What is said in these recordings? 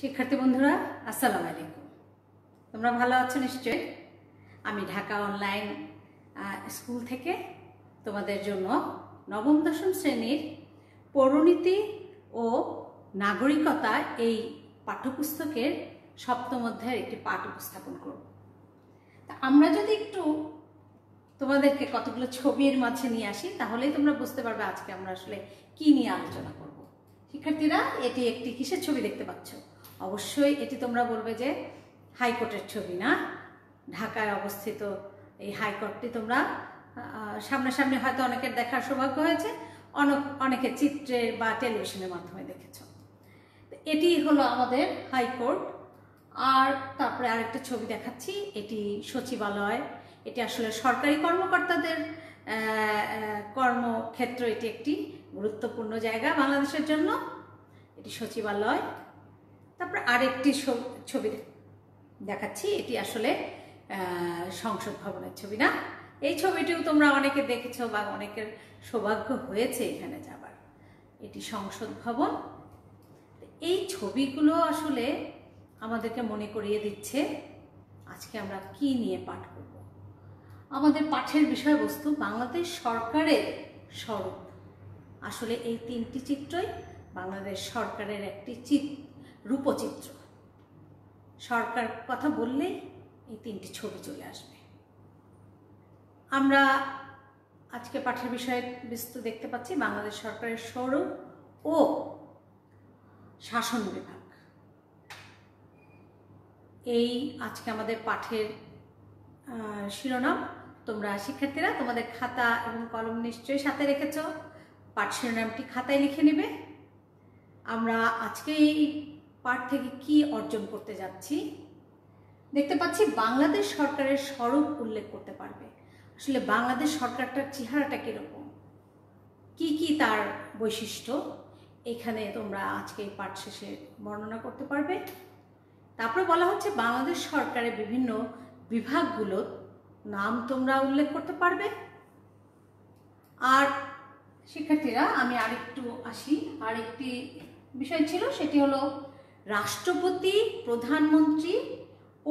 শিক্ষার্থী বন্ধুরা আসসালামু আলাইকুম। তোমরা ভালো আছো নিশ্চয়ই। আমি ঢাকা অনলাইন স্কুল থেকে তোমাদের জন্য নবম দশম শ্রেণীর পৌরনীতি ও নাগরিকতা এই পাঠ্যপুস্তকের সপ্তম অধ্যায়ের একটি পাঠ উপস্থাপন করব। তা আমরা যদি একটু তোমাদেরকে কতগুলো ছবির মাঝে নিয়ে আসি তাহলেই তোমরা বুঝতে পারবে আজকে আমরা আসলে কি নিয়ে আলোচনা করব। শিক্ষার্থীরা, এটি একটি কিসের ছবি দেখতে পাচ্ছ? অবশ্যই এটি তোমরা বলবে যে হাইকোর্টের ছবি, না? ঢাকায় অবস্থিত এই হাইকোর্টটি তোমরা সামনাসামনি হয়তো অনেকের দেখার সৌভাগ্য হয়েছে, অনেকের চিত্রে বা টেলিভিশনের মাধ্যমে দেখেছ। এটি হলো আমাদের হাইকোর্ট। আর তারপরে আরেকটা ছবি দেখাচ্ছি, এটি সচিবালয়। এটি আসলে সরকারি কর্মকর্তাদের কর্মক্ষেত্র, এটি একটি গুরুত্বপূর্ণ জায়গা বাংলাদেশের জন্য, এটি সচিবালয়। তারপরে আরেকটি ছবি দেখাচ্ছি, এটি আসলে সংসদ ভবনের ছবি, না? এই ছবিটিও তোমরা অনেকে দেখেছো বা অনেকের সৌভাগ্য হয়েছে এখানে যাবার। এটি সংসদ ভবন। এই ছবিগুলো আসলে আমাদেরকে মনে করিয়ে দিচ্ছে আজকে আমরা কি নিয়ে পাঠ করব। আমাদের পাঠের বিষয়বস্তু বাংলাদেশ সরকারের স্বরূপ। আসলে এই তিনটি চিত্রই বাংলাদেশ সরকারের একটি রূপচিত্র। সরকার কথা বললেই এই তিনটি ছবি চলে আসবে। আমরা আজকে পাঠের বিষয়ে বিস্তৃত দেখতে পাচ্ছি বাংলাদেশ সরকারের স্বরূপ ও শাসন বিভাগ। এই আজকে আমাদের পাঠের শিরোনাম। তোমরা শিক্ষার্থীরা তোমাদের খাতা এবং কলম নিশ্চয়ই সাথে রেখেছ। পাঠ শিরোনামটি খাতায় লিখে নেবে। আমরা আজকে এই পাঠ থেকে কি অর্জন করতে যাচ্ছি দেখতে পাচ্ছি। বাংলাদেশ সরকারের স্বরূপ উল্লেখ করতে পারবে। আসলে বাংলাদেশ সরকারটার চেহারাটা কীরকম, কি কি তার বৈশিষ্ট্য, এখানে তোমরা আজকে এই পাঠ শেষে বর্ণনা করতে পারবে। তারপরে বলা হচ্ছে বাংলাদেশ সরকারের বিভিন্ন বিভাগগুলোর নাম তোমরা উল্লেখ করতে পারবে। আর শিক্ষার্থীরা, আমি আরেকটু আসি, আরেকটি বিষয় ছিল, সেটি হলো রাষ্ট্রপতি, প্রধানমন্ত্রী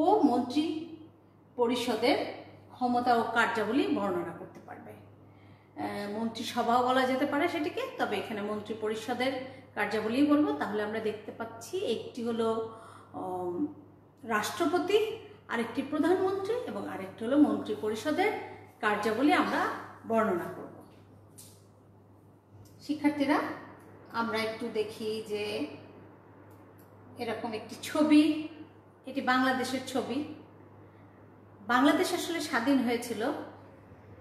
ও মন্ত্রী পরিষদের ক্ষমতা ও কার্যাবলী বর্ণনা করতে পারবে। মন্ত্রিসভাও বলা যেতে পারে সেটিকে, তবে এখানে মন্ত্রী পরিষদের কার্যাবলী বলবো। তাহলে আমরা দেখতে পাচ্ছি একটি হলো রাষ্ট্রপতি, আরেকটি প্রধানমন্ত্রী এবং আরেকটি হলো মন্ত্রী পরিষদের কার্যাবলী আমরা বর্ণনা করব। শিক্ষার্থীরা, আমরা একটু দেখি যে এরকম একটি ছবি, এটি বাংলাদেশের ছবি। বাংলাদেশ আসলে স্বাধীন হয়েছিল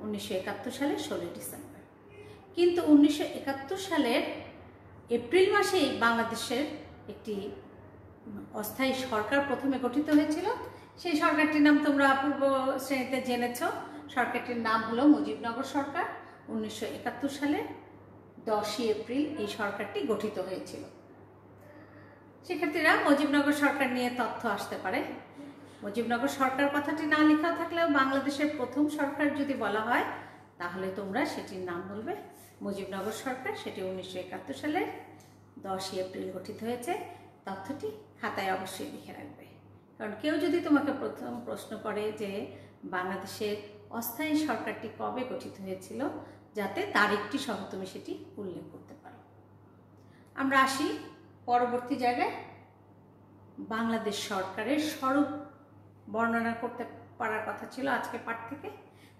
1971 সালের 16 ডিসেম্বর। কিন্তু 1971 সালের এপ্রিল মাসেই বাংলাদেশের একটি অস্থায়ী সরকার প্রথমে গঠিত হয়েছিল। সেই সরকারটির নাম তোমরা পূর্ব শ্রেণীতে জেনেছ। সরকারটির নাম হলো মুজিবনগর সরকার। 1971 সালের 10 এপ্রিল এই সরকারটি গঠিত হয়েছিল। শিক্ষার্থীরা, মুজিবনগর সরকার নিয়ে তথ্য আসতে পারে। মুজিবনগর সরকার কথাটি না লেখা থাকলেও বাংলাদেশের প্রথম সরকার যদি বলা হয় তাহলে তোমরা সেটির নাম বলবে মুজিবনগর সরকার। সেটি 1971 সালের 10 এপ্রিল গঠিত হয়েছে। তথ্যটি খাতায় অবশ্যই লিখে রাখবে, কারণ কেউ যদি তোমাকে প্রথম প্রশ্ন করে যে বাংলাদেশের অস্থায়ী সরকারটি কবে গঠিত হয়েছিল, যাতে তারিখটি সহ তুমি সেটি উল্লেখ করতে পারো। আমরা আসি পরবর্তী জায়গায়। বাংলাদেশ সরকারের স্বরূপ বর্ণনা করতে পারার কথা ছিল আজকে পাঠ থেকে।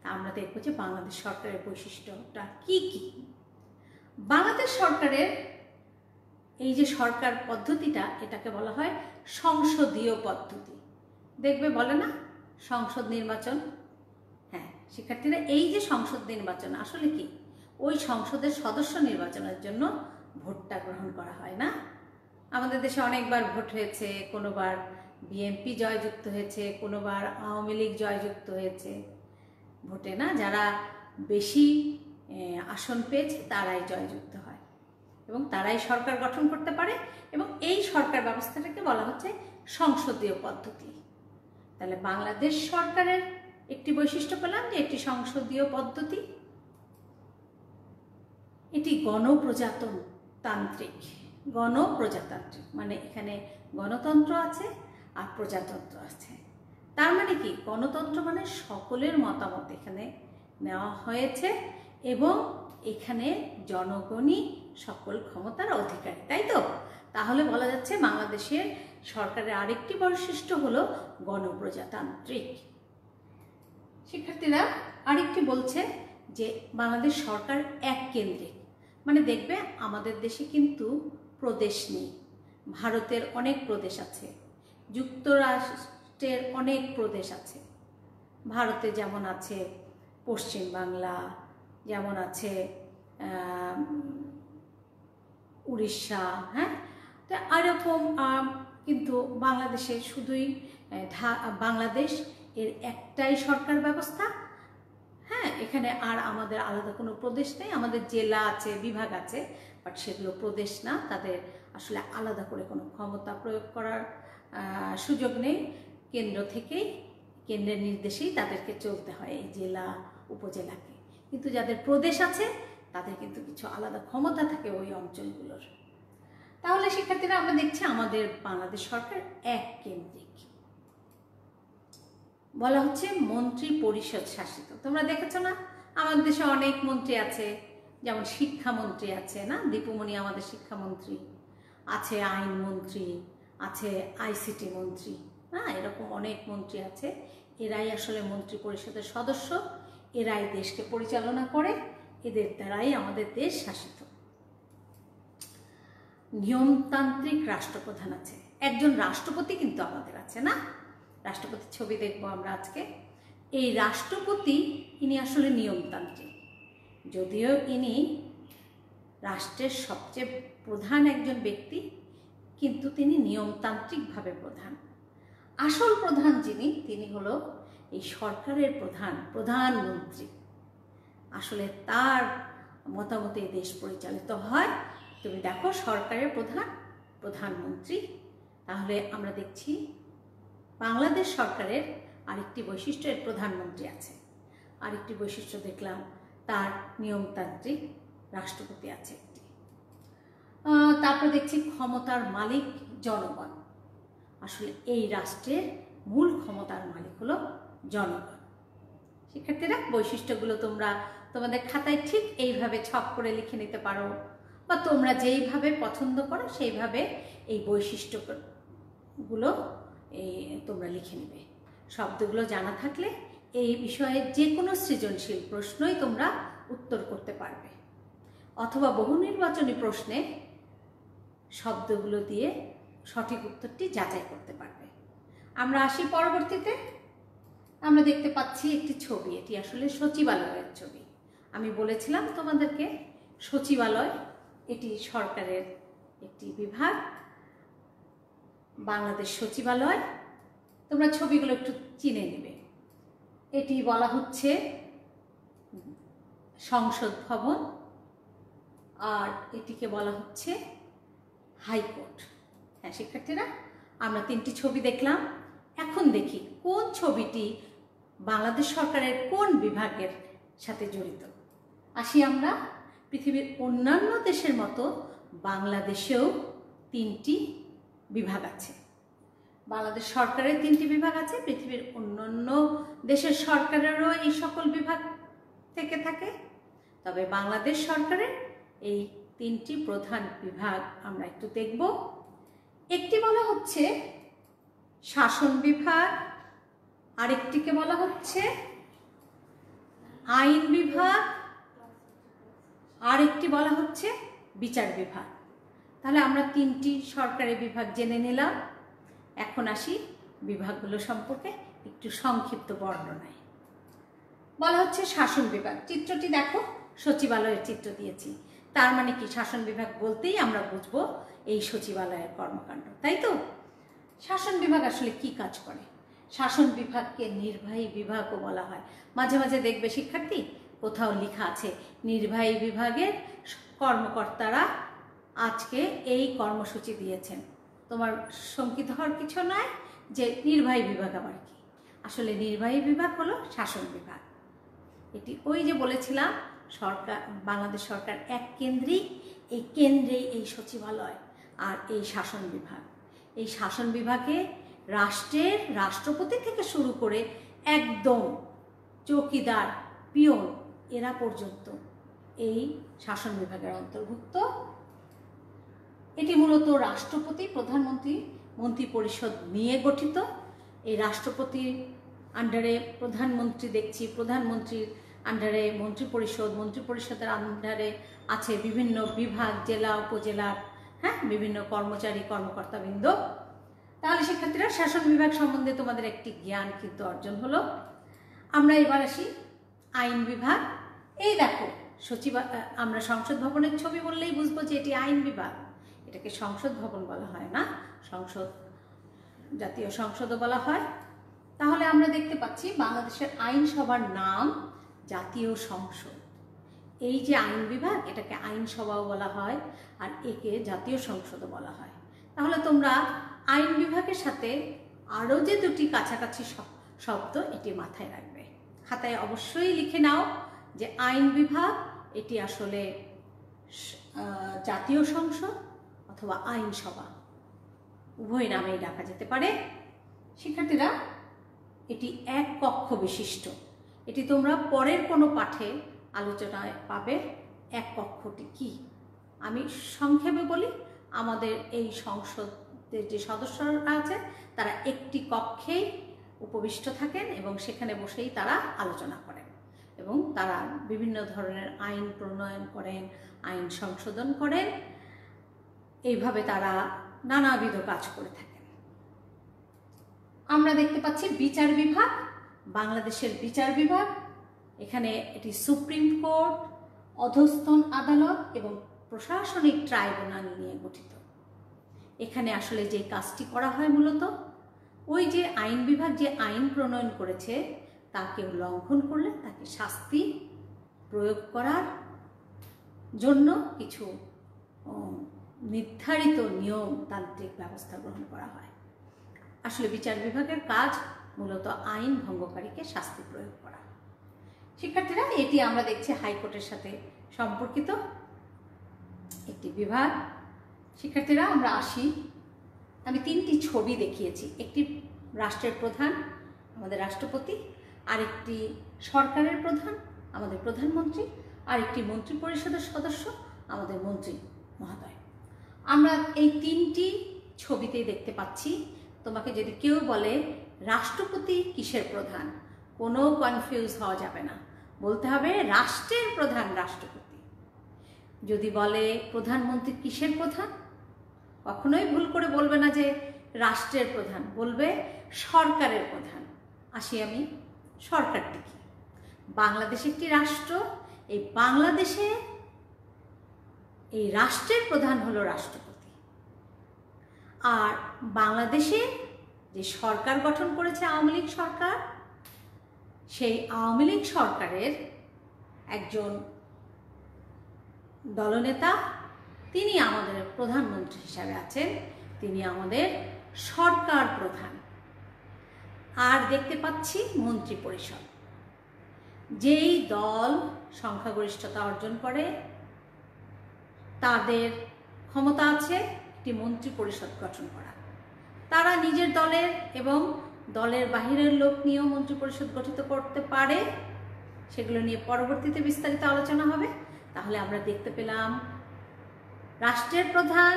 তা আমরা দেখব যে বাংলাদেশ সরকারের বৈশিষ্ট্যটা কি কি। বাংলাদেশ সরকারের এই যে সরকার পদ্ধতিটা, এটাকে বলা হয় সংসদীয় পদ্ধতি। দেখবে বলে না সংসদ নির্বাচন। হ্যাঁ শিক্ষার্থীরা, এই যে সংসদ নির্বাচন আসলে কি, ওই সংসদের সদস্য নির্বাচনের জন্য ভোটটা গ্রহণ করা হয়, না? আমাদের দেশে অনেকবার ভোট হয়েছে, কোনোবার বিএনপি জয়যুক্ত হয়েছে, কোনোবার আওয়ামী লীগ জয়যুক্ত হয়েছে ভোটে, না? যারা বেশি আসন পেয়েছে তারাই জয়যুক্ত হয় এবং তারাই সরকার গঠন করতে পারে, এবং এই সরকার ব্যবস্থাটাকে বলা হচ্ছে সংসদীয় পদ্ধতি। তাহলে বাংলাদেশ সরকারের একটি বৈশিষ্ট্য পেলাম যে এটি সংসদীয় পদ্ধতি। এটি গণপ্রজাতন্ত্রিক, গণপ্রজাতান্ত্রিক, মানে এখানে গণতন্ত্র আছে আর প্রজাতন্ত্র আছে। তার মানে কি, গণতন্ত্র মানে সকলের মতামত এখানে নেওয়া হয়েছে এবং এখানে জনগণই সকল ক্ষমতার অধিকারী, তাই তো? তাহলে বলা যাচ্ছে বাংলাদেশের সরকারের আরেকটি বৈশিষ্ট্য হলো গণপ্রজাতান্ত্রিক। শিক্ষার্থীরা আরেকটি বলছে যে বাংলাদেশ সরকার এক কেন্দ্রিক, মানে দেখবে আমাদের দেশে কিন্তু প্রদেশ নেই। ভারতের অনেক প্রদেশ আছে, যুক্তরাষ্ট্রের অনেক প্রদেশ আছে। ভারতে যেমন আছে পশ্চিম বাংলা, যেমন আছে উড়িষ্যা, হ্যাঁ, তো এরকম। কিন্তু বাংলাদেশে শুধুই বাংলাদেশ এর একটাই সরকার ব্যবস্থা, হ্যাঁ, এখানে আর আমাদের আলাদা কোনো প্রদেশ নেই। আমাদের জেলা আছে, বিভাগ আছে, বাট সেগুলো প্রদেশ না, তাদের আসলে আলাদা করে কোনো ক্ষমতা প্রয়োগ করার সুযোগ নেই। কেন্দ্র থেকেই, কেন্দ্রের নির্দেশেই তাদেরকে চলতে হয় এই জেলা উপজেলাকে। কিন্তু যাদের প্রদেশ আছে তাদের কিন্তু কিছু আলাদা ক্ষমতা থাকে ওই অঞ্চলগুলোর। তাহলে শিক্ষার্থীরা আমরা দেখছি আমাদের বাংলাদেশ সরকার এক কেন্দ্রিক। বলা হচ্ছে মন্ত্রী পরিষদ শাসিত। তোমরা দেখেছো না, আমাদের দেশে অনেক মন্ত্রী আছে, যেমন শিক্ষামন্ত্রী আছে না, দীপুমণি আমাদের শিক্ষামন্ত্রী আছে, আইনমন্ত্রী আছে, আইসিটি মন্ত্রী, হ্যাঁ, এরকম অনেক মন্ত্রী আছে। এরাই আসলে মন্ত্রী পরিষদের সদস্য, এরাই দেশকে পরিচালনা করে, এদের দ্বারাই আমাদের দেশ শাসিত। নিয়মতান্ত্রিক রাষ্ট্রপ্রধান আছে, একজন রাষ্ট্রপতি কিন্তু আমাদের আছে না, রাষ্ট্রপতির ছবি দেখবো আমরা আজকে। এই রাষ্ট্রপতি ইনি আসলে নিয়মতান্ত্রিক, যদিও ইনি রাষ্ট্রের সবচেয়ে প্রধান একজন ব্যক্তি, কিন্তু তিনি নিয়মতান্ত্রিকভাবে প্রধান। আসল প্রধান যিনি, তিনি হলো এই সরকারের প্রধানমন্ত্রী। আসলে তার মতামতে দেশ পরিচালিত হয়। তুমি দেখো, সরকারের প্রধানমন্ত্রী। তাহলে আমরা দেখছি বাংলাদেশ সরকারের আরেকটি বৈশিষ্ট্য, এর প্রধানমন্ত্রী আছে। আরেকটি বৈশিষ্ট্য দেখলাম, তার নিয়মতান্ত্রিক রাষ্ট্রপতি আছে একটি। তারপর দেখছি ক্ষমতার মালিক জনগণ। আসলে এই রাষ্ট্রের মূল ক্ষমতার মালিক হলো জনগণ। শিক্ষার্থীরা বৈশিষ্ট্যগুলো তোমরা তোমাদের খাতায় ঠিক এইভাবে ছক করে লিখে নিতে পারো, বা তোমরা যেইভাবে পছন্দ করো সেইভাবে এই বৈশিষ্ট্যগুলো তোমরা লিখে নেবে। শব্দগুলো জানা থাকলে এই বিষয়ে যে কোনো সৃজনশীল প্রশ্নই তোমরা উত্তর করতে পারবে, অথবা বহু নির্বাচনী প্রশ্নে শব্দগুলো দিয়ে সঠিক উত্তরটি যাচাই করতে পারবে। আমরা আসি পরবর্তীতে। আমরা দেখতে পাচ্ছি একটি ছবি, এটি আসলে সচিবালয়ের ছবি। আমি বলেছিলাম তোমাদেরকে সচিবালয় এটি সরকারের একটি বিভাগ, বাংলাদেশ সচিবালয়। তোমরা ছবিগুলো একটু চিনে নেবে। এটি বলা হচ্ছে সংসদ ভবন, আর এটিকে বলা হচ্ছে হাইকোর্ট। হ্যাঁ শিক্ষার্থীরা, আমরা তিনটি ছবি দেখলাম। এখন দেখি কোন ছবিটি বাংলাদেশ সরকারের কোন বিভাগের সাথে জড়িত। আসি আমরা, পৃথিবীর অন্যান্য দেশের মতো বাংলাদেশেও তিনটি বিভাগ আছে। বাংলাদেশ সরকারের তিনটি বিভাগ আছে, পৃথিবীর অন্যান্য দেশের সরকারেরও এই সকল বিভাগ থেকে থাকে। তবে বাংলাদেশ সরকারের এই তিনটি প্রধান বিভাগ আমরা একটু দেখব। একটি বলা হচ্ছে শাসন বিভাগ, আরেকটিকে বলা হচ্ছে আইন বিভাগ, আরেকটি বলা হচ্ছে বিচার বিভাগ। তাহলে আমরা তিনটি সরকারি বিভাগ জেনে নিলাম। এখন আসি বিভাগগুলো সম্পর্কে একটু সংক্ষিপ্ত বর্ণনায়। বলা হচ্ছে শাসন বিভাগ। চিত্রটি দেখো, সচিবালয়ের চিত্র দিয়েছি। তার মানে কি, শাসন বিভাগ বলতেই আমরা বুঝবো এই সচিবালয়ের কর্মকাণ্ড, তাই তো? শাসন বিভাগ আসলে কি কাজ করে? শাসন বিভাগকে নির্বাহী বিভাগও বলা হয়। মাঝে মাঝে দেখবে শিক্ষার্থী, কোথাও লেখা আছে নির্বাহী বিভাগের কর্মকর্তারা আজকে এই কর্মসূচি দিয়েছেন। তোমার শঙ্কিত হওয়ার কিছু নয় যে নির্বাহী বিভাগ আবার কি। আসলে নির্বাহী বিভাগ হলো শাসন বিভাগ। এটি ওই যে বলেছিলাম সরকার, বাংলাদেশ সরকার এক কেন্দ্রিক, এই কেন্দ্রেই এই সচিবালয়। আর এই শাসন বিভাগ, এই শাসন বিভাগে রাষ্ট্রের রাষ্ট্রপতি থেকে শুরু করে একদম চৌকিদার, পিয়ন এরা পর্যন্ত এই শাসন বিভাগের অন্তর্ভুক্ত। এটি মূলত রাষ্ট্রপতি, প্রধানমন্ত্রী, মন্ত্রী পরিষদ নিয়ে গঠিত। এই রাষ্ট্রপতির আন্ডারে প্রধানমন্ত্রী দেখছি, প্রধানমন্ত্রীর আন্ডারে মন্ত্রী পরিষদ, মন্ত্রী পরিষদের আন্ডারে আছে বিভিন্ন বিভাগ, জেলা, উপজেলার বিভিন্ন কর্মচারী, কর্মকর্তাবৃন্দ। তাহলে শিক্ষার্থীরা শাসন বিভাগ সম্বন্ধে তোমাদের একটি জ্ঞান কিন্তু অর্জন হলো। আমরা এবার আসি আইন বিভাগ। এই দেখো আমরা সংসদ ভবনের ছবি বললেই বুঝবো যে এটি আইন বিভাগ। এটাকে সংসদ ভবন বলা হয় না, সংসদ, জাতীয় সংসদও বলা হয়। তাহলে আমরা দেখতে পাচ্ছি বাংলাদেশের আইনসভার নাম জাতীয় সংসদ। এই যে আইন বিভাগ, এটাকে আইনসভাও বলা হয় আর একে জাতীয় সংসদও বলা হয়। তাহলে তোমরা আইন বিভাগের সাথে আরও যে দুটি কাছাকাছি শব্দ এটি মাথায় রাখবে, খাতায় অবশ্যই লিখে নাও যে আইন বিভাগ এটি আসলে জাতীয় সংসদ অথবা আইনসভা, উভয় নামেই ডাকা যেতে পারে। শিক্ষার্থীরা, এটি এক কক্ষ বিশিষ্ট। এটি তোমরা পরের কোনো পাঠে আলোচনায় পাবে। এক কক্ষটি কি আমি সংক্ষেপে বলি। আমাদের এই সংসদের যে সদস্যরা আছে তারা একটি কক্ষেই উপবিষ্ট থাকেন এবং সেখানে বসেই তারা আলোচনা করেন এবং তারা বিভিন্ন ধরনের আইন প্রণয়ন করেন, আইন সংশোধন করেন। এইভাবে তারা নানাবিধ কাজ করে থাকেন। আমরা দেখতে পাচ্ছি বিচার বিভাগ, বাংলাদেশের বিচার বিভাগ। এখানে এটি সুপ্রিম কোর্ট, অধস্তন আদালত এবং প্রশাসনিক ট্রাইব্যুনাল নিয়ে গঠিত। এখানে আসলে যে কাজটি করা হয় মূলত ওই যে আইন বিভাগ যে আইন প্রণয়ন করেছে তা কেউ লঙ্ঘন করলে তাকে শাস্তি প্রয়োগ করার জন্য কিছু নির্ধারিত নিয়মতান্ত্রিক ব্যবস্থা গ্রহণ করা হয়। আসলে বিচার বিভাগের কাজ মূলত আইন ভঙ্গকারীকে শাস্তি প্রয়োগ করা। শিক্ষার্থীরা, এটি আমরা দেখছি হাইকোর্টের সাথে সম্পর্কিত একটি বিভাগ। শিক্ষার্থীরা, আমরা আসি, আমি তিনটি ছবি দেখিয়েছি। একটি রাষ্ট্রের প্রধান, আমাদের রাষ্ট্রপতি, আরেকটি সরকারের প্রধান, আমাদের প্রধানমন্ত্রী, আরেকটি মন্ত্রী পরিষদের সদস্য, আমাদের মন্ত্রী মহোদয়। আমরা এই তিনটি ছবিতেই দেখতে পাচ্ছি। তোমাকে যদি কেউ বলে রাষ্ট্রপতি কিসের প্রধান, কোনো কনফিউজ হওয়া যাবে না, বলতে হবে রাষ্ট্রের প্রধান রাষ্ট্রপতি। যদি বলে প্রধানমন্ত্রী কিসের প্রধান, কখনোই ভুল করে বলবে না যে রাষ্ট্রের প্রধান, বলবে সরকারের প্রধান। আসি আমি, সরকারটি কি? বাংলাদেশ একটি রাষ্ট্র। এই বাংলাদেশে এই রাষ্ট্রের প্রধান হলো রাষ্ট্রপতি। আর বাংলাদেশে যে সরকার গঠন করেছে আওয়ামী লীগ সরকার, সেই আওয়ামী লীগ সরকারের একজন দলনেতা, তিনি আমাদের প্রধানমন্ত্রী হিসাবে আছেন, তিনি আমাদের সরকার প্রধান। আর দেখতে পাচ্ছি মন্ত্রী পরিষদ, যেই দল সংখ্যাগরিষ্ঠতা অর্জন করে তাদের ক্ষমতা আছে একটি মন্ত্রী পরিষদ গঠন করা। তারা নিজের দলের এবং দলের বাহিরের লোক নিয়েও মন্ত্রী পরিষদ গঠিত করতে পারে। সেগুলো নিয়ে পরবর্তীতে বিস্তারিত আলোচনা হবে। তাহলে আমরা দেখতে পেলাম রাষ্ট্রের প্রধান,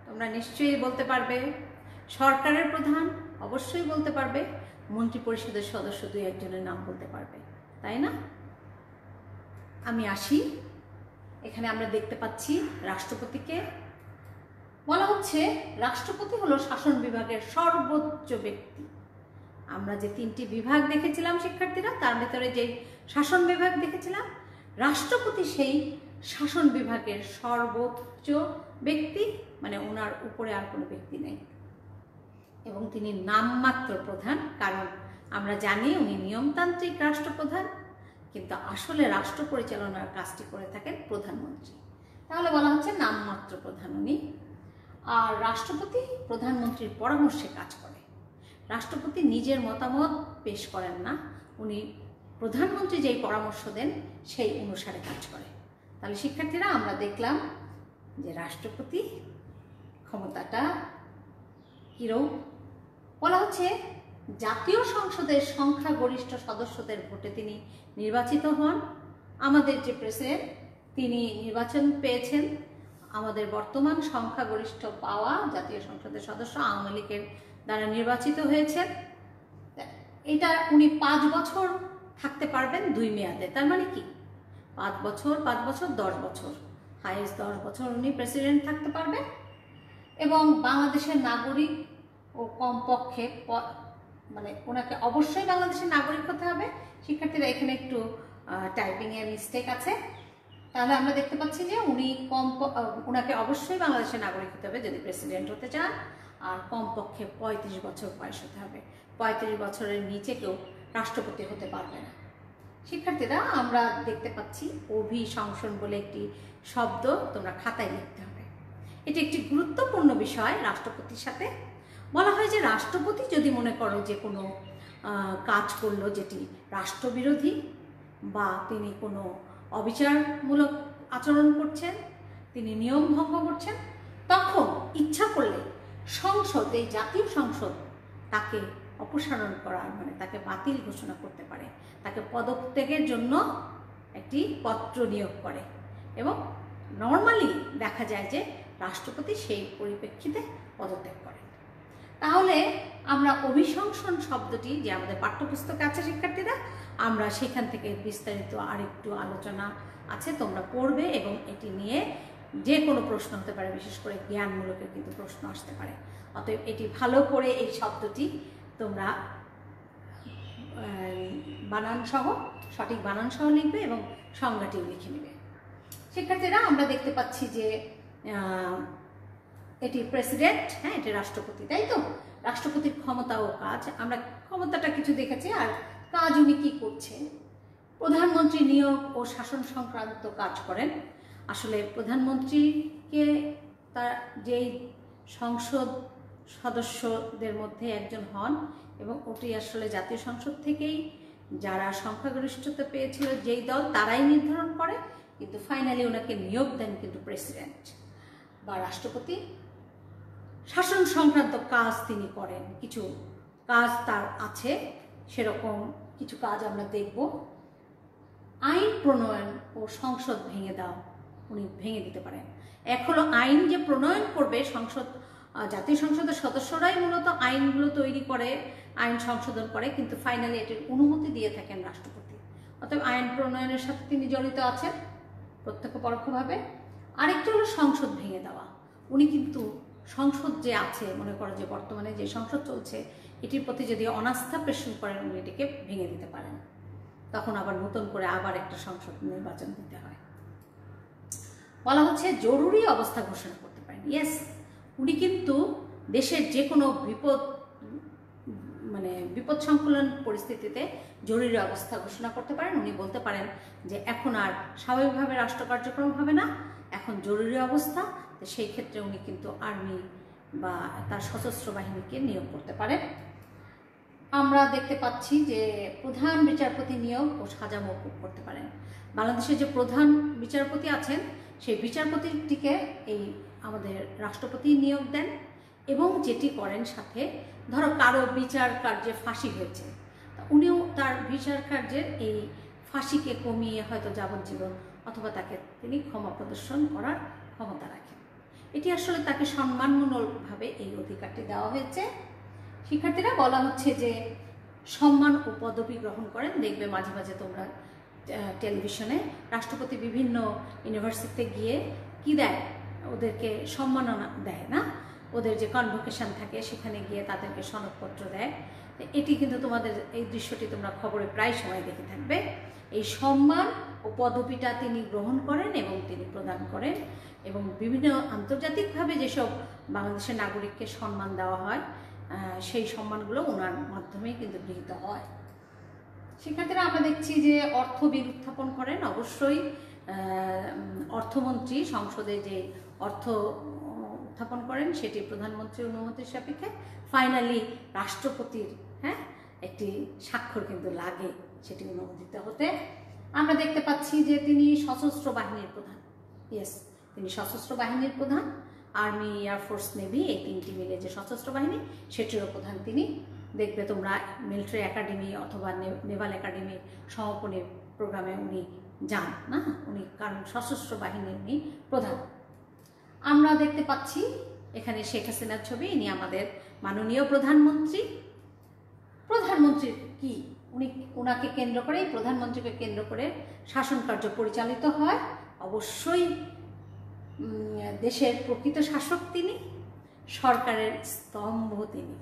তোমরা নিশ্চয়ই বলতে পারবে, সরকারের প্রধান অবশ্যই বলতে পারবে, মন্ত্রী পরিষদের সদস্য দুই একজনের নাম বলতে পারবে, তাই না? আমি আসি, এখানে আমরা দেখতে পাচ্ছি রাষ্ট্রপতিকে বলা হচ্ছে রাষ্ট্রপতি হলো শাসন বিভাগের সর্বোচ্চ ব্যক্তি। আমরা যে তিনটি বিভাগ দেখেছিলাম শিক্ষার্থীরা, তার ভিতরে যে শাসন বিভাগ দেখেছিলাম, রাষ্ট্রপতি সেই শাসন বিভাগের সর্বোচ্চ ব্যক্তি, মানে ওনার উপরে আর কোনো ব্যক্তি নেই এবং তিনি নামমাত্র প্রধান। কারণ আমরা জানি উনি নিয়মতান্ত্রিক রাষ্ট্রপ্রধান, কিন্তু আসলে রাষ্ট্র পরিচালনার কাজটি করে থাকেন প্রধানমন্ত্রী। তাহলে বলা হচ্ছে নামমাত্র প্রধান উনি। আর রাষ্ট্রপতি প্রধানমন্ত্রীর পরামর্শে কাজ করে। রাষ্ট্রপতি নিজের মতামত পেশ করেন না, উনি প্রধানমন্ত্রী যেই পরামর্শ দেন সেই অনুসারে কাজ করে। তাহলে শিক্ষার্থীরা, আমরা দেখলাম যে রাষ্ট্রপতি ক্ষমতাটা কিরকম বলা হচ্ছে, জাতীয় সংসদের সংখ্যাগরিষ্ঠ সদস্যদের ভোটে তিনি নির্বাচিত হন। আমাদের যে প্রেসিডেন্ট তিনি নির্বাচন পেয়েছেন, আমাদের বর্তমান সংখ্যাগরিষ্ঠ পাওয়া জাতীয় সংসদের সদস্য আওয়ামী লীগের দ্বারা নির্বাচিত হয়েছেন। এটা উনি 5 বছর থাকতে পারবেন 2 মেয়াদে। তার মানে কি 5 বছর 10 বছর, হাইয়েস্ট 10 বছর উনি প্রেসিডেন্ট থাকতে পারবেন। এবং বাংলাদেশের নাগরিক ও কমপক্ষে মানে ওনাকে অবশ্যই বাংলাদেশের নাগরিক হতে হবে। শিক্ষার্থীরা এখানে একটু টাইপিংয়ের মিস্টেক আছে। তাহলে আমরা দেখতে পাচ্ছি যে উনি ওনাকে অবশ্যই বাংলাদেশের নাগরিক হতে হবে যদি প্রেসিডেন্ট হতে চান, আর কমপক্ষে 35 বছর বয়স হতে হবে। 35 বছরের নিচে কেউ রাষ্ট্রপতি হতে পারবে না। শিক্ষার্থীরা আমরা দেখতে পাচ্ছি অভিশংসন বলে একটি শব্দ, তোমরা খাতায় লিখতে হবে। এটি একটি গুরুত্বপূর্ণ বিষয়। রাষ্ট্রপতির সাথে বলা হয় যে রাষ্ট্রপতি যদি মনে করো যে কোনো কাজ করলো যেটি রাষ্ট্রবিরোধী বা তিনি কোনো অবিচারমূলক আচরণ করছেন, তিনি নিয়ম ভঙ্গ করছেন, তখন ইচ্ছা করলে সংসদ, এই জাতীয় সংসদ তাকে অপসারণ করার মানে তাকে বাতিল ঘোষণা করতে পারে, তাকে পদত্যাগের জন্য একটি পত্র নিয়োগ করে। এবং নর্মালি দেখা যায় যে রাষ্ট্রপতি সেই পরিপ্রেক্ষিতে পদত্যাগ করে। তাহলে আমরা অভিশংসন শব্দটি যে আমাদের পাঠ্যপুস্তকে আছে শিক্ষার্থীরা, আমরা সেখান থেকে বিস্তারিত আরেকটু আলোচনা আছে, তোমরা পড়বে এবং এটি নিয়ে যে কোনো প্রশ্ন হতে পারে, বিশেষ করে জ্ঞানমূলকের কিন্তু প্রশ্ন আসতে পারে। অতএব এটি ভালো করে এই শব্দটি তোমরা বানানসহ, সঠিক বানানসহ লিখবে এবং সংজ্ঞাটিও লিখে নেবে। শিক্ষার্থীরা আমরা দেখতে পাচ্ছি যে এটি প্রেসিডেন্ট, হ্যাঁ এটি রাষ্ট্রপতি, তাই তো? রাষ্ট্রপতির ক্ষমতা ও কাজ, আমরা ক্ষমতাটা কিছু দেখেছি, আর কাজ উনি কি করছেন। প্রধানমন্ত্রী নিয়োগ ও শাসন সংক্রান্ত কাজ করেন। আসলে প্রধানমন্ত্রীকে তার যেই সংসদ সদস্যদের মধ্যে একজন হন এবং ওটি আসলে জাতীয় সংসদ থেকেই যারা সংখ্যাগরিষ্ঠতা পেয়েছিল যেই দল তারাই নির্ধারণ করে, কিন্তু ফাইনালি ওনাকে নিয়োগ দেন কিন্তু প্রেসিডেন্ট বা রাষ্ট্রপতি। শাসন সংক্রান্ত কাজ তিনি করেন, কিছু কাজ তার আছে, সেরকম কিছু কাজ আমরা দেখব। আইন প্রণয়ন ও সংসদ ভেঙে দাও, উনি ভেঙে দিতে পারেন। এক হলো আইন যে প্রণয়ন করবে সংসদ, জাতীয় সংসদের সদস্যরাই মূলত আইনগুলো তৈরি করে, আইন সংশোধন করে, কিন্তু ফাইনালি এটির অনুমতি দিয়ে থাকেন রাষ্ট্রপতি। অতএব আইন প্রণয়নের সাথে তিনি জড়িত আছেন প্রত্যক্ষ পরোক্ষভাবে। আরেকটি হলো সংসদ ভেঙে দেওয়া, উনি কিন্তু সংসদ যে আছে, মনে করো যে বর্তমানে যে সংসদ চলছে এটির প্রতি যদি অনাস্থা প্রেষণ করেন উনি এটিকে ভেঙে দিতে পারেন, তখন আবার নতুন করে আবার একটা সংসদ নির্বাচন দিতে হয়। বলা হচ্ছে জরুরি অবস্থা ঘোষণা করতে পারেন। ইয়েস, উনি কিন্তু দেশের যে কোনো বিপদ সংকুলন পরিস্থিতিতে জরুরি অবস্থা ঘোষণা করতে পারেন। উনি বলতে পারেন যে এখন আর স্বাভাবিকভাবে রাষ্ট্র কার্যক্রম হবে না, এখন জরুরি অবস্থা। তো সেই ক্ষেত্রে উনি কিন্তু আর্মি বা তার সশস্ত্র বাহিনীকে নিয়োগ করতে পারেন। আমরা দেখতে পাচ্ছি যে প্রধান বিচারপতি নিয়োগ ও সাজা মওকুফ করতে পারেন। বাংলাদেশের যে প্রধান বিচারপতি আছেন সেই বিচারপতিটিকে এই আমাদের রাষ্ট্রপতি নিয়োগ দেন এবং যেটি করেন সাথে, ধরো কারো বিচার কার্যে ফাঁসি হয়েছে, উনিও তার বিচার কার্যের এই ফাঁসিকে কমিয়ে হয়তো যাবজ্জীবন অথবা তাকে তিনি ক্ষমা প্রদর্শন করার ক্ষমতা রাখেন। এটি আসলে তাকে সম্মানমূলকভাবে এই অধিকারটি দেওয়া হয়েছে। শিক্ষার্থীরা বলা হচ্ছে যে সম্মান ও পদবি গ্রহণ করেন। দেখবে মাঝে মাঝে তোমরা টেলিভিশনে রাষ্ট্রপতি বিভিন্ন ইউনিভার্সিটিতে গিয়ে কি দেয়, ওদেরকে সম্মাননা দেয় না, ওদের যে কনভোকেশন থাকে সেখানে গিয়ে তাদেরকে সনদপত্র দেয়। এটি কিন্তু তোমাদের এই দৃশ্যটি তোমরা খবরে প্রায় সময় দেখে থাকবে। এই সম্মান ও পদবিটা তিনি গ্রহণ করেন এবং তিনি প্রদান করেন, এবং বিভিন্ন আন্তর্জাতিকভাবে যেসব বাংলাদেশের নাগরিককে সম্মান দেওয়া হয় সেই সম্মানগুলো ওনার মাধ্যমেই কিন্তু গৃহীত হয়। শিক্ষার্থীরা আমরা দেখছি যে অর্থ বিল উত্থাপন করেন। অবশ্যই অর্থমন্ত্রী সংসদে যে অর্থ উত্থাপন করেন সেটি প্রধানমন্ত্রীর অনুমতির সাপেক্ষে ফাইনালি রাষ্ট্রপতির একটি স্বাক্ষর কিন্তু লাগে সেটি অনুমোদিত হতে। আমরা দেখতে পাচ্ছি যে তিনি সশস্ত্র বাহিনীর প্রধান। ইয়েস, তিনি সশস্ত্র বাহিনীর প্রধান। আর্মি, এয়ারফোর্স, নেভি, এই তিনটি মিলে যে সশস্ত্র বাহিনী সেটিরও প্রধান তিনি। দেখবে তোমরা মিলিটারি একাডেমি অথবা নেভাল একাডেমির সমাপনী প্রোগ্রামে উনি যান না, উনি কারণ সশস্ত্র বাহিনীর উনি প্রধান। আমরা দেখতে পাচ্ছি এখানে শেখ হাসিনার ছবি, ইনি আমাদের মাননীয় প্রধানমন্ত্রী। প্রধানমন্ত্রীর কি ওনাকে কেন্দ্র করে, প্রধানমন্ত্রীকে কেন্দ্র করে শাসন কার্য পরিচালিত হয়। অবশ্যই দেশের প্রকৃত শাসক তিনি, সরকারের স্তম্ভ তিনি।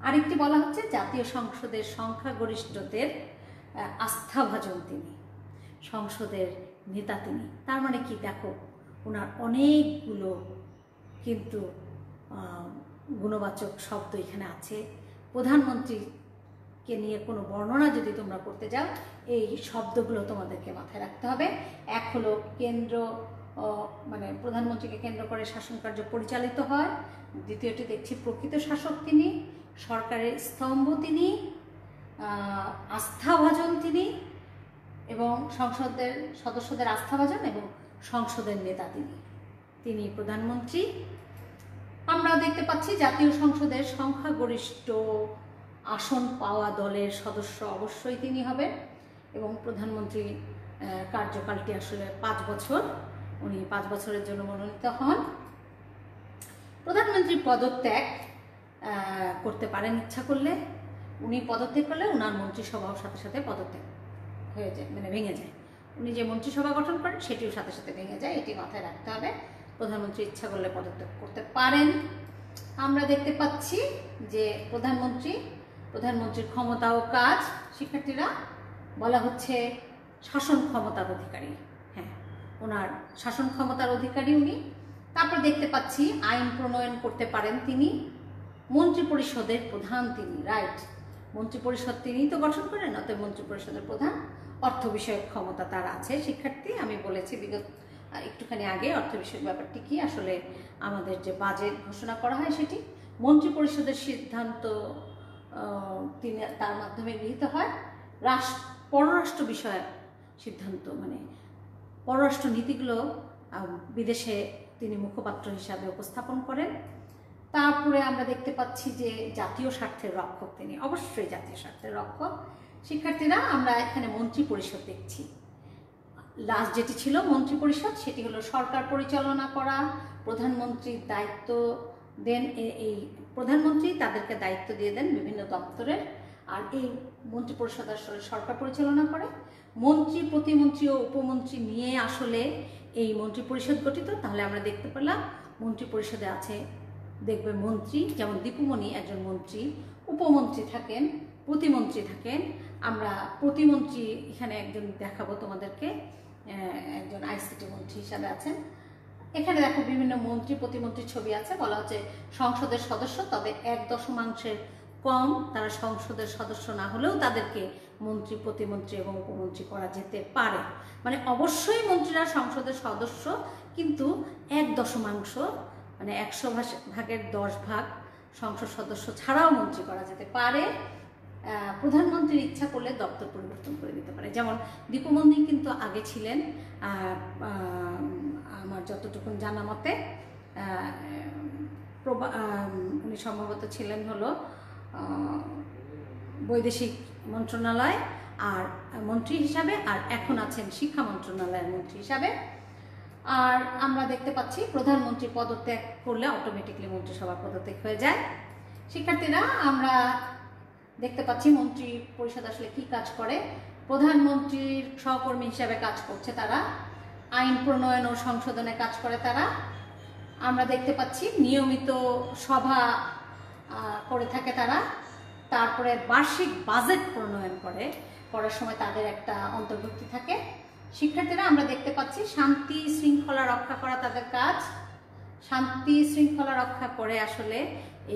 আরেকটি বলা হচ্ছে জাতীয় সংসদের সংখ্যাগরিষ্ঠদের আস্থাভাজন তিনি, সংসদের নেতা তিনি। তার মানে কি, দেখো ওনার অনেকগুলো কিন্তু গুণবাচক শব্দ এখানে আছে। প্রধানমন্ত্রীকে নিয়ে কোনো বর্ণনা যদি তোমরা করতে যাও, এই শব্দগুলো তোমাদেরকে মাথায় রাখতে হবে। এক হলো কেন্দ্র, মানে প্রধানমন্ত্রীকে কেন্দ্র করে শাসন কার্য পরিচালিত হয়। দ্বিতীয়টি দেখছি প্রকৃত শাসক তিনি, সরকারের স্তম্ভ তিনি, আস্থাভাজন তিনি, এবং সংসদের সদস্যদের আস্থাভাজন এবং সংসদের নেতা তিনি প্রধানমন্ত্রী। আমরা দেখতে পাচ্ছি জাতীয় সংসদের সংখ্যাগরিষ্ঠ আসন পাওয়া দলের সদস্য অবশ্যই তিনি হবেন, এবং প্রধানমন্ত্রী কার্যকালটি আসলে 5 বছর, উনি 5 বছরের জন্য মনোনীত হন। প্রধানমন্ত্রী পদত্যাগ করতে পারেন ইচ্ছা করলে। উনি পদত্যাগ করলে ওনার মন্ত্রিসভাও সাথে সাথে পদত্যাগ হয়ে যায়, মানে ভেঙে যায়। উনি যে মন্ত্রিসভা গঠন করেন সেটিও সাথে সাথে ভেঙে যায়, এটি মাথায় রাখতে হবে। প্রধানমন্ত্রী ইচ্ছা করলে পদত্যাগ করতে পারেন। আমরা দেখতে পাচ্ছি যে প্রধানমন্ত্রীর ক্ষমতা ও কাজ, শিক্ষার্থীরা বলা হচ্ছে শাসন ক্ষমতার অধিকারী। হ্যাঁ, ওনার শাসন ক্ষমতার অধিকারী উনি। তারপর দেখতে পাচ্ছি আইন প্রণয়ন করতে পারেন তিনি, মন্ত্রিপরিষদের প্রধান তিনি, রাইট, মন্ত্রিপরিষদ তিনিই তো গঠন করেন, অতএব মন্ত্রিপরিষদের প্রধান। অর্থ বিষয়ক ক্ষমতা তার আছে। শিক্ষার্থী, আমি বলেছি বিগত একটুখানি আগে অর্থ বিষয়ক ব্যাপারটি কি, আসলে আমাদের যে বাজেট ঘোষণা করা হয় সেটি মন্ত্রিপরিষদের সিদ্ধান্ত তিনি তার মাধ্যমে গৃহীত হয়। পররাষ্ট্র বিষয়ক সিদ্ধান্ত, মানে পররাষ্ট্র নীতিগুলো বিদেশে তিনি মুখপাত্র হিসাবে উপস্থাপন করেন। তারপরে আমরা দেখতে পাচ্ছি যে জাতীয় স্বার্থের রক্ষক তিনি, অবশ্যই জাতীয় স্বার্থের রক্ষক। শিক্ষার্থীরা, আমরা এখানে মন্ত্রিপরিষদ দেখছি। লাস্ট যেটি ছিল মন্ত্রিপরিষদ, সেটি হলো সরকার পরিচালনা করা। প্রধানমন্ত্রীর দায়িত্ব দেন, এই প্রধানমন্ত্রী তাদেরকে দায়িত্ব দিয়ে দেন বিভিন্ন দপ্তরের, আর এই মন্ত্রিপরিষদ আসলে সরকার পরিচালনা করে। মন্ত্রী, প্রতিমন্ত্রী ও উপমন্ত্রী নিয়ে আসলে এই মন্ত্রিপরিষদ গঠিত। তাহলে আমরা দেখতে পেলাম মন্ত্রিপরিষদে আছে, দেখবে মন্ত্রী, যেমন দীপুমণি একজন মন্ত্রী, উপমন্ত্রী থাকেন, প্রতিমন্ত্রী থাকেন। আমরা প্রতিমন্ত্রী এখানে একজন দেখাবো তোমাদেরকে, একজন আইসিটি মন্ত্রী হিসাবে আছেন। এখানে দেখো বিভিন্ন মন্ত্রী প্রতিমন্ত্রীর ছবি আছে। বলা হচ্ছে সংসদের সদস্য, তবে 1/10 কম তারা সংসদের সদস্য না হলেও তাদেরকে মন্ত্রী, প্রতিমন্ত্রী এবং উপমন্ত্রী করা যেতে পারে। মানে অবশ্যই মন্ত্রীরা সংসদের সদস্য, কিন্তু 1/10, মানে 100 ভাগের 10 ভাগ সংসদ সদস্য ছাড়াও মন্ত্রী করা যেতে পারে। প্রধানমন্ত্রীর ইচ্ছা করলে দপ্তর পরিবর্তন করে দিতে পারে। যেমন দীপুমণি কিন্তু আগে ছিলেন, আমার যতটুকু জানা মতে উনি সম্ভবত ছিলেন হলো বৈদেশিক মন্ত্রণালয় আর মন্ত্রী হিসাবে, আর এখন আছেন শিক্ষা মন্ত্রণালয়ের মন্ত্রী হিসাবে। আর আমরা দেখতে পাচ্ছি প্রধানমন্ত্রী পদত্যাগ করলে অটোমেটিকলি মন্ত্রিসভা পদত্যাগ হয়ে যায়। শিক্ষার্থীরা, আমরা দেখতে পাচ্ছি মন্ত্রী পরিষদ আসলে কি কাজ করে। প্রধানমন্ত্রীর সহকর্মী হিসাবে কাজ করছে তারা, আইন প্রণয়ন ও সংশোধনে কাজ করে তারা। আমরা দেখতে পাচ্ছি নিয়মিত সভা করে থাকে তারা। তারপরে বার্ষিক বাজেট প্রণয়ন করার সময় তাদের একটা অন্তর্ভুক্তি থাকে। শিক্ষার্থীরা, আমরা দেখতে পাচ্ছি শান্তি শৃঙ্খলা রক্ষা করা তাদের কাজ। শান্তি শৃঙ্খলা রক্ষা করে আসলে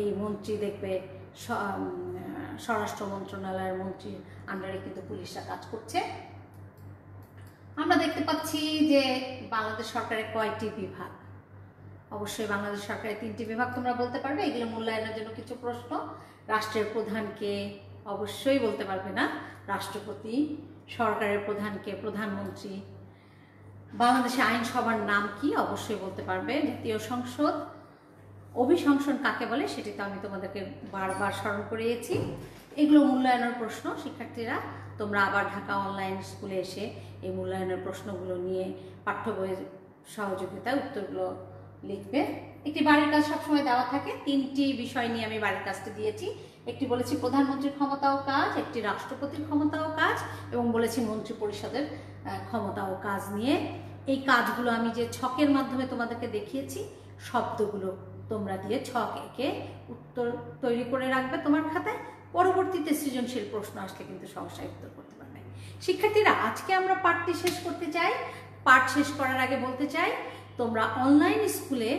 এই মন্ত্রী, দেখবে স্বরাষ্ট্র মন্ত্রণালয়ের মন্ত্রীর আন্ডারে কিন্তু পুলিশরা কাজ করছে। আমরা দেখতে পাচ্ছি যে বাংলাদেশ সরকারের কয়টি বিভাগ। অবশ্যই বাংলাদেশ সরকারের 3টি বিভাগ তোমরা বলতে পারবে, এগুলো মূল্যায়নের জন্য কিছু প্রশ্ন। রাষ্ট্রের প্রধানকে অবশ্যই বলতে পারবে না, রাষ্ট্রপতি। সরকারের প্রধানকে প্রধানমন্ত্রী। বাংলাদেশে আইনসভার নাম কি অবশ্যই বলতে পারবে। জাতীয় সংসদ। অভিশংসন কাকে বলে সেটি তো আমি তোমাদেরকে বারবার স্মরণ করিয়েছি। এগুলো মূল্যায়নের প্রশ্ন। শিক্ষার্থীরা তোমরা আবার ঢাকা অনলাইন স্কুলে এসে এই মূল্যায়নের প্রশ্নগুলো নিয়ে পাঠ্য বইয়ের সহযোগিতায় উত্তরগুলো লিখবে। একটি বাড়ির কাজ সবসময় দেওয়া থাকে। 3টি বিষয় নিয়ে আমি বাড়ির কাজটা দিয়েছি। একটি বলেছি প্রধানমন্ত্রীর ক্ষমতা ও কাজ, একটি রাষ্ট্রপতির ক্ষমতা ও কাজ, এবং বলেছি মন্ত্রী পরিষদের ক্ষমতা ও কাজ নিয়ে। এই কাজগুলো আমি যে ছকের মাধ্যমে তোমাদেরকে দেখিয়েছি, শব্দগুলো তোমরা দিয়ে ছক এঁকে উত্তর তৈরি করে রাখবে তোমার খাতায়। পরবর্তীতে সৃজনশীল প্রশ্ন আসলে কিন্তু সহসায় উত্তর করতে পারবে। শিক্ষার্থীরা, আজকে আমরা পাঠটি শেষ করতে চাই। পাঠ শেষ করার আগে বলতে চাই, তোমরা অনলাইন স্কুলে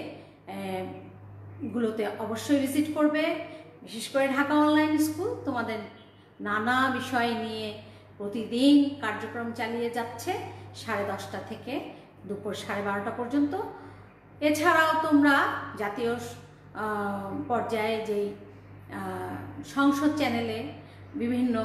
গুলোতে অবশ্যই ভিজিট করবে। বিশেষ করে ঢাকা অনলাইন স্কুল তোমাদের নানা বিষয় নিয়ে প্রতিদিন কার্যক্রম চালিয়ে যাচ্ছে 10:30 থেকে দুপুর 12:30 পর্যন্ত। এছাড়াও তোমরা জাতীয় পর্যায়ে যেই সংসদ চ্যানেলে বিভিন্ন